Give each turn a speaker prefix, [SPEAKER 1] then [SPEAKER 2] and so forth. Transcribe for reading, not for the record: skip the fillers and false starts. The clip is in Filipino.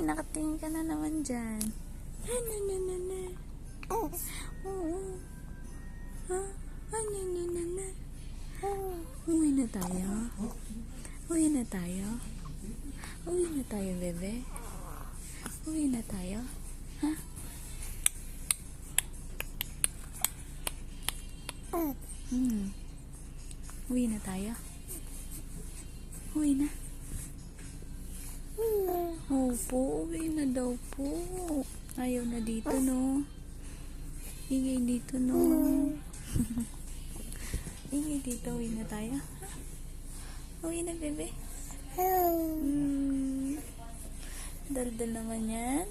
[SPEAKER 1] nakatingin ka na naman dyan. Ano na na na. Oo. Ha? Ano na na na. Uwi na tayo. Uwi na tayo. Uwi na tayo, bebe. Uwi na tayo. Ha? Uwi na tayo. Uwi na. Opo, uwi na daw po. Ayaw na dito, no? Ingay dito, no? Ingay dito, uwi na tayo. Uwi na, bebe. Daldal naman yan.